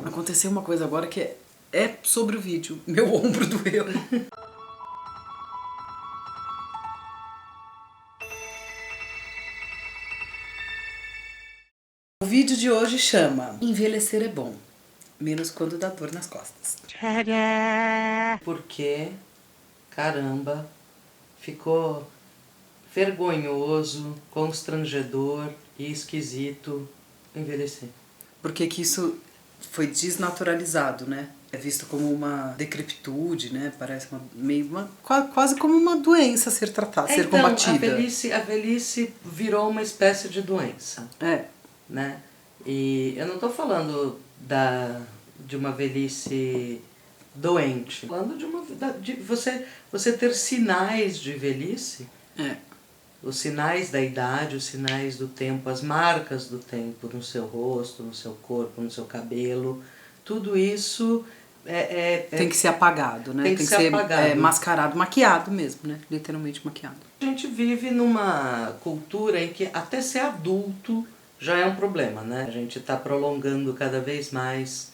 Aconteceu uma coisa agora que é sobre o vídeo. Meu ombro doeu. O vídeo de hoje chama Envelhecer é bom, menos quando dá dor nas costas. Porque, caramba, ficou vergonhoso, constrangedor e esquisito envelhecer. Porque que isso foi desnaturalizado, né? É visto como uma decrepitude, né? Parece quase como uma doença a ser tratada, ser combatida. A velhice virou uma espécie de doença. Né? E eu não estou falando de uma velhice doente. Falando de você ter sinais de velhice. Os sinais da idade, os sinais do tempo, as marcas do tempo no seu rosto, no seu corpo, no seu cabelo. Tudo isso tem que ser apagado, né? Tem que ser mascarado, maquiado mesmo, né? Literalmente maquiado. A gente vive numa cultura em que até ser adulto já é um problema, né? A gente está prolongando cada vez mais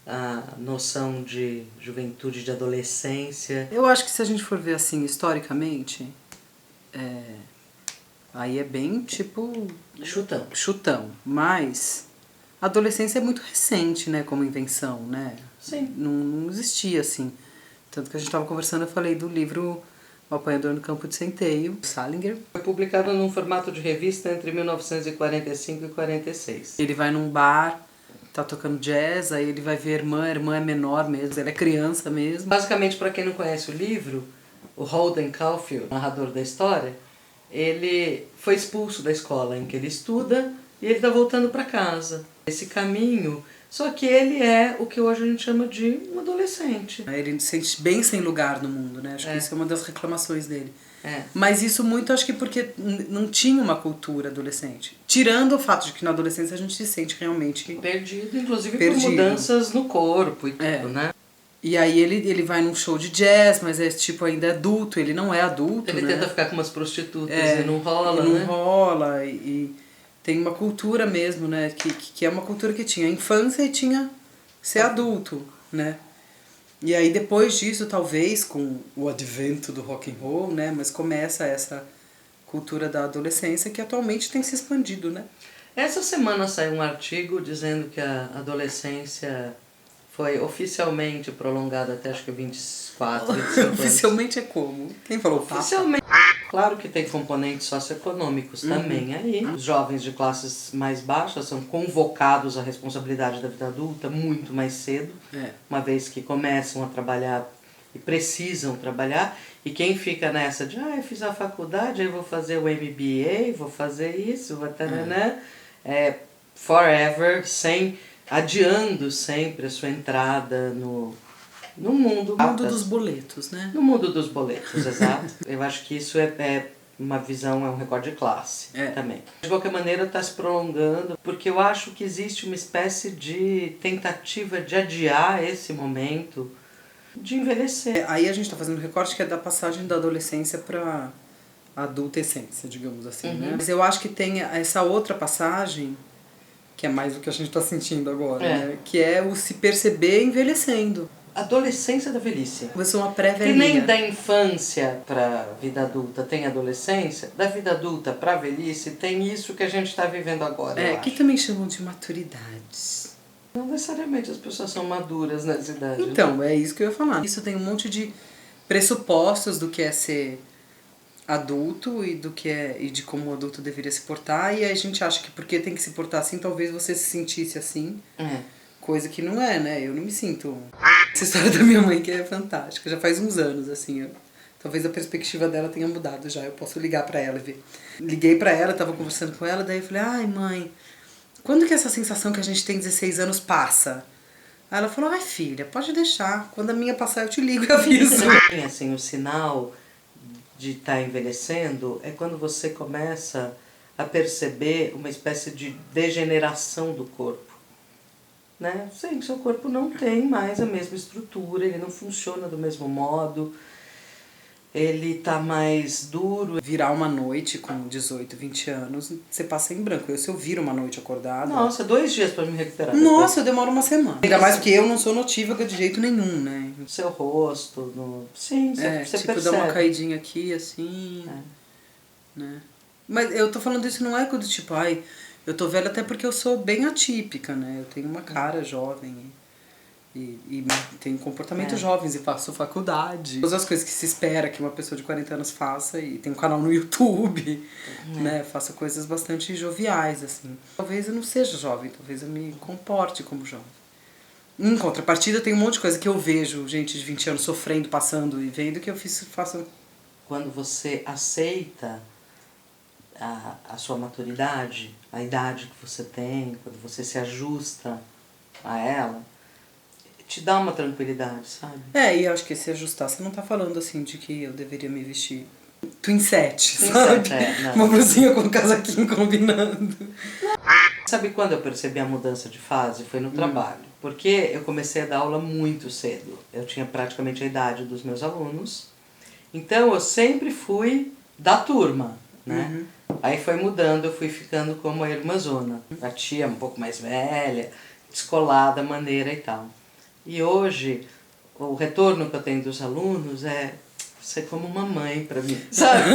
a noção de juventude, de adolescência. Eu acho que se a gente for ver assim, historicamente, aí é bem tipo... Chutão. Mas a adolescência é muito recente, né? Como invenção, né? Sim. Não existia assim. Tanto que a gente estava conversando, eu falei do livro O Apanhador no Campo de Centeio, Salinger. Foi publicado num formato de revista entre 1945 e 46. Ele vai num bar, tá tocando jazz, aí ele vai ver a irmã é menor mesmo, ela é criança mesmo. Basicamente, para quem não conhece o livro, o Holden Caulfield, narrador da história, ele foi expulso da escola em que ele estuda e ele tá voltando para casa. Esse caminho, só que ele é o que hoje a gente chama de um adolescente. Ele se sente bem sem lugar no mundo, né? Acho que isso é uma das reclamações dele. Mas isso muito, acho que porque não tinha uma cultura adolescente. Tirando o fato de que na adolescência a gente se sente realmente perdido, inclusive por mudanças no corpo e tudo, né? E aí ele vai num show de jazz, mas é tipo ainda adulto, ele não é adulto, ele tenta ficar com umas prostitutas e não rola, né? Não rola, e tem uma cultura mesmo, né? Que é uma cultura que tinha infância e tinha ser adulto, né? E aí depois disso, talvez, com o advento do rock and roll, né? Mas começa essa cultura da adolescência que atualmente tem se expandido, né? Essa semana saiu um artigo dizendo que a adolescência foi oficialmente prolongada até acho que 24, 25 anos. Oficialmente é como? Quem falou? Oficialmente. Claro que tem componentes socioeconômicos também aí. Os jovens de classes mais baixas são convocados à responsabilidade da vida adulta muito mais cedo, uma vez que começam a trabalhar e precisam trabalhar. E quem fica nessa de, eu fiz a faculdade, aí vou fazer o MBA, vou fazer isso, forever, adiando sempre a sua entrada no mundo... No mundo dos boletos, né? No mundo dos boletos, exato. Eu acho que isso é uma visão, é um recorde de classe também. De qualquer maneira está se prolongando, porque eu acho que existe uma espécie de tentativa de adiar esse momento de envelhecer. Aí a gente está fazendo um recorte que é da passagem da adolescência para a adultescência, digamos assim, né? Mas eu acho que tem essa outra passagem, que é mais o que a gente está sentindo agora, né? Que é o se perceber envelhecendo. Adolescência da velhice. Você é uma pré-velhinha. Que nem da infância para vida adulta tem adolescência, da vida adulta para velhice tem isso que a gente está vivendo agora. Que também chamam de maturidades. Não necessariamente as pessoas são maduras nessa idade. Então, né? É isso que eu ia falar. Isso tem um monte de pressupostos do que é ser adulto e de como o adulto deveria se portar, e aí a gente acha que porque tem que se portar assim, talvez você se sentisse assim. Coisa que não é, né? Eu não me sinto... Essa história da minha mãe que é fantástica, já faz uns anos, assim, talvez a perspectiva dela tenha mudado já, eu posso ligar pra ela e ver. Liguei pra ela, tava conversando com ela, daí eu falei, ai mãe, quando que essa sensação que a gente tem 16 anos passa? Aí ela falou, ai filha, pode deixar, quando a minha passar eu te ligo e aviso. Assim, o sinal de estar envelhecendo é quando você começa a perceber uma espécie de degeneração do corpo. Né? Sim, seu corpo não tem mais a mesma estrutura, ele não funciona do mesmo modo. ele tá mais duro. Virar uma noite com 18, 20 anos, você passa em branco. Se eu viro uma noite acordada... Nossa, 2 dias pra me recuperar. Nossa, eu demoro uma semana. Ainda mais porque eu não sou notívaga de jeito nenhum, né? No seu rosto, no... Sim, você tipo, percebe. dá uma caidinha aqui, assim... né? Mas eu tô falando isso não é coisa do tipo, ai, eu tô velha até porque eu sou bem atípica, né? Eu tenho uma cara jovem e tenho comportamentos jovens e faço faculdade. Todas as coisas que se espera que uma pessoa de 40 anos faça e tem um canal no YouTube, né? Faço coisas bastante joviais, assim. Talvez eu não seja jovem, talvez eu me comporte como jovem. Em contrapartida, tem um monte de coisa que eu vejo gente de 20 anos sofrendo, passando e vendo que eu faço... Quando você aceita a sua maturidade, a idade que você tem, quando você se ajusta a ela, te dá uma tranquilidade, sabe? E eu acho que se ajustar, você não tá falando assim de que eu deveria me vestir twin set, sabe? Uma blusinha com um casaquinho combinando. Sabe quando eu percebi a mudança de fase? Foi no trabalho. Porque eu comecei a dar aula muito cedo. Eu tinha praticamente a idade dos meus alunos. Então eu sempre fui da turma, né? Aí foi mudando, eu fui ficando como a irmãzona. A tia um pouco mais velha, descolada, maneira e tal. E hoje, o retorno que eu tenho dos alunos é ser como uma mãe pra mim, sabe?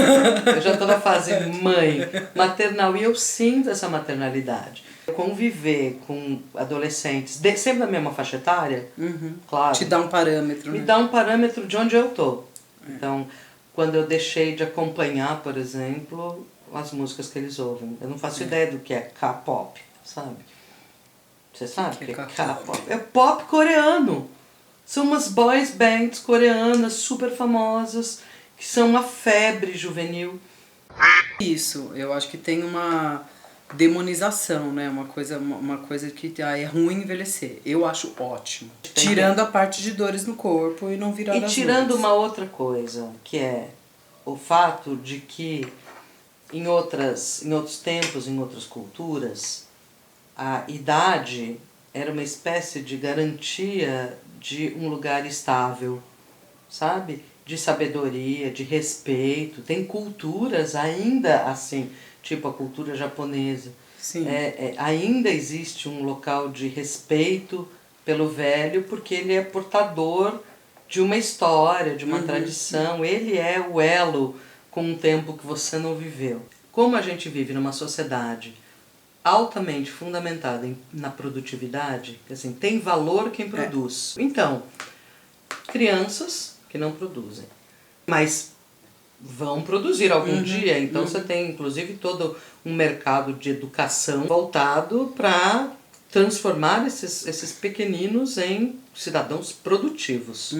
Eu já tô na fase mãe, maternal, e eu sinto essa maternalidade. Conviver com adolescentes, sempre da mesma faixa etária, claro. Te dá um parâmetro, Me né? dá um parâmetro de onde eu tô. Então, quando eu deixei de acompanhar, por exemplo, as músicas que eles ouvem. Eu não faço ideia do que é K-pop, sabe? Você sabe o que é K-pop? É pop coreano. São umas boys bands coreanas super famosas, que são uma febre juvenil. Isso, eu acho que tem uma demonização, né? Uma coisa que é ruim envelhecer. Eu acho ótimo. Tirando a parte de dores no corpo e não virar as E tirando noites. uma outra coisa, que é o fato de que em outros tempos, em outras culturas, a idade era uma espécie de garantia de um lugar estável, sabe? De sabedoria, de respeito. Tem culturas ainda assim, tipo a cultura japonesa. Sim. Ainda existe um local de respeito pelo velho, porque ele é portador de uma história, de uma tradição. Ele é o elo com um tempo que você não viveu. Como a gente vive numa sociedade altamente fundamentada na produtividade, assim, tem valor quem produz. Então, crianças que não produzem, mas vão produzir algum dia, então você tem inclusive todo um mercado de educação voltado para transformar esses pequeninos em cidadãos produtivos,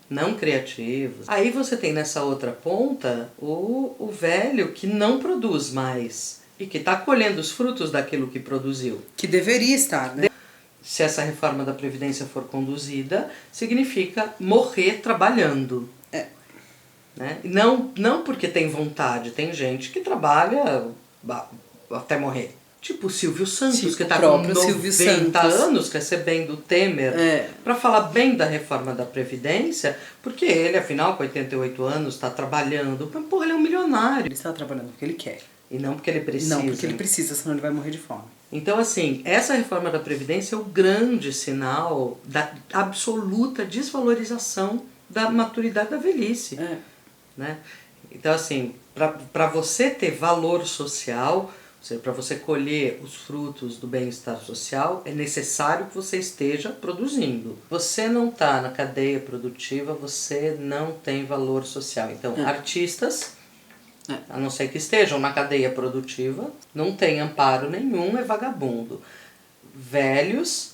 não criativos. Aí você tem nessa outra ponta o velho que não produz mais e que está colhendo os frutos daquilo que produziu. Que deveria estar, né? Se essa reforma da Previdência for conduzida, significa morrer trabalhando. Né? Não porque tem vontade, tem gente que trabalha até morrer. Tipo o Silvio Santos, que está com 90 anos recebendo o Temer para falar bem da reforma da Previdência, porque ele, afinal, com 88 anos, está trabalhando. Porra, ele é um milionário. Ele está trabalhando porque ele quer. E não porque ele precisa. Não, porque ele precisa, senão ele vai morrer de fome. Então, assim, essa reforma da Previdência é o grande sinal da absoluta desvalorização da maturidade da velhice. Né? Então, assim, para você ter valor social, para você colher os frutos do bem-estar social, é necessário que você esteja produzindo. Você não está na cadeia produtiva, você não tem valor social. Então, artistas, a não ser que estejam na cadeia produtiva, não tem amparo nenhum, é vagabundo. Velhos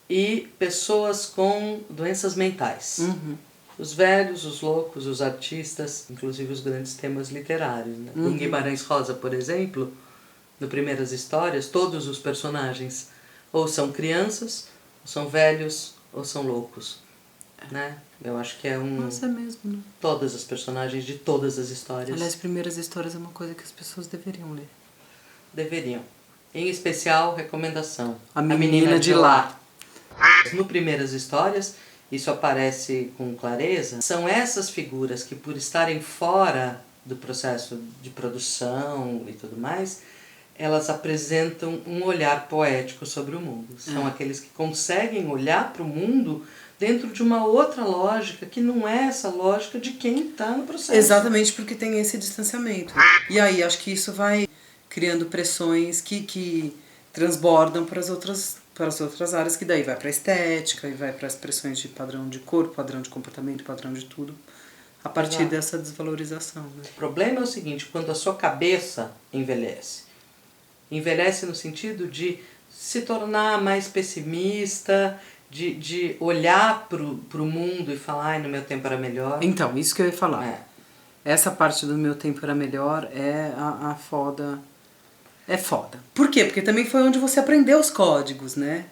e pessoas com doenças mentais. Os velhos, os loucos, os artistas, inclusive os grandes temas literários. Né? No Guimarães Rosa, por exemplo, no Primeiras Histórias, todos os personagens ou são crianças, ou são velhos, ou são loucos. Né? Eu acho que é um... Nossa, é mesmo, né? Todas as personagens de todas as histórias. Aliás, Primeiras Histórias é uma coisa que as pessoas deveriam ler. Deveriam. Em especial, recomendação. A Menina de Lá. No Primeiras Histórias, isso aparece com clareza, são essas figuras que, por estarem fora do processo de produção e tudo mais, elas apresentam um olhar poético sobre o mundo. São aqueles que conseguem olhar para o mundo dentro de uma outra lógica, que não é essa lógica de quem está no processo. Exatamente, porque tem esse distanciamento. E aí, acho que isso vai criando pressões que transbordam para as outras áreas, que daí vai para a estética, e vai para as pressões de padrão de corpo, padrão de comportamento, padrão de tudo, a partir dessa desvalorização. Né? O problema é o seguinte, quando a sua cabeça envelhece no sentido de se tornar mais pessimista, de olhar pro mundo e falar, ai, no meu tempo era melhor. Então, isso que eu ia falar. Essa parte do meu tempo era melhor é a foda. É foda. Por quê? Porque também foi onde você aprendeu os códigos, né?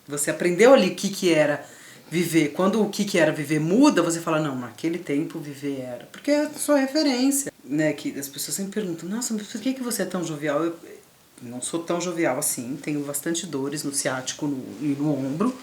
Você aprendeu ali o que era viver. Quando o que era viver muda, você fala, não, naquele tempo viver era. Porque é a sua referência, né? Que as pessoas sempre perguntam, nossa, mas por que você é tão jovial? Eu não sou tão jovial assim, tenho bastante dores no ciático e no ombro.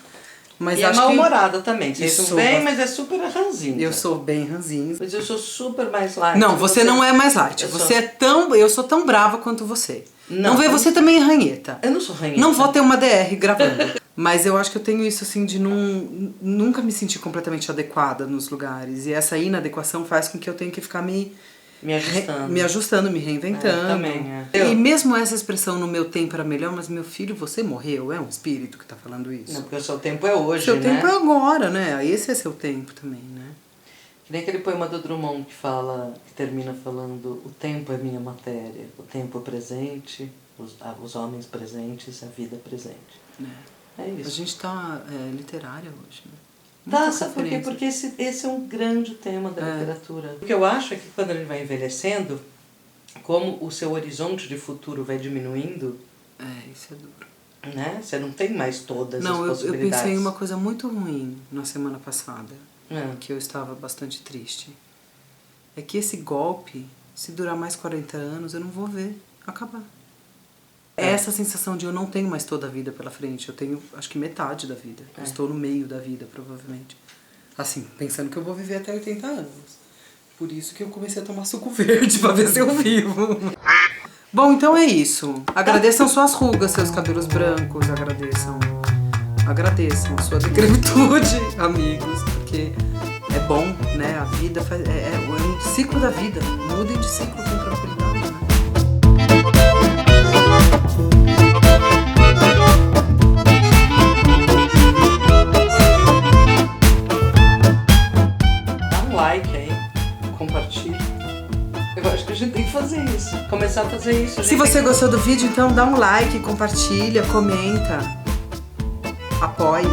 Mas e é mal-humorada também. Vocês são bem, mas é super ranzinho. Eu sou bem ranzinho. Mas eu sou super mais light. Não, você não é mais light. Eu sou tão brava quanto você. Não vê, você também é ranheta. Eu não sou ranheta. Não vou ter uma DR gravando. Mas eu acho que eu tenho isso assim de nunca me sentir completamente adequada nos lugares. E essa inadequação faz com que eu tenha que ficar me ajustando, me reinventando. Também, E mesmo essa expressão, no meu tempo era melhor, mas meu filho, você morreu, é um espírito que tá falando isso. Não, porque o seu tempo é hoje, seu tempo é agora, né? Esse é seu tempo também, né? Que nem aquele poema do Drummond que termina falando, o tempo é minha matéria, o tempo é presente, os homens presentes, a vida presente. É isso. A gente tá literária hoje, né? Tá, sabe por quê? Porque esse é um grande tema da literatura. O que eu acho é que quando ele vai envelhecendo, como o seu horizonte de futuro vai diminuindo... isso é duro. Né? Você não tem mais todas as possibilidades. Eu pensei em uma coisa muito ruim na semana passada, que eu estava bastante triste. É que esse golpe, se durar mais 40 anos, eu não vou ver acabar. Essa sensação de eu não tenho mais toda a vida pela frente. Eu tenho, acho que metade da vida. Eu estou no meio da vida, provavelmente. Assim, pensando que eu vou viver até 80 anos. Por isso que eu comecei a tomar suco verde, pra ver se eu vivo. Bom, então é isso. Agradeçam suas rugas, seus cabelos brancos. Agradeçam a sua decrepitude, amigos. Porque é bom, né? A vida é um ciclo da vida. Mudem de ciclo com tranquilidade. Eu acho que a gente tem que fazer isso. Começar a fazer isso. Se você gostou do vídeo, então dá um like, compartilha, comenta, apoie.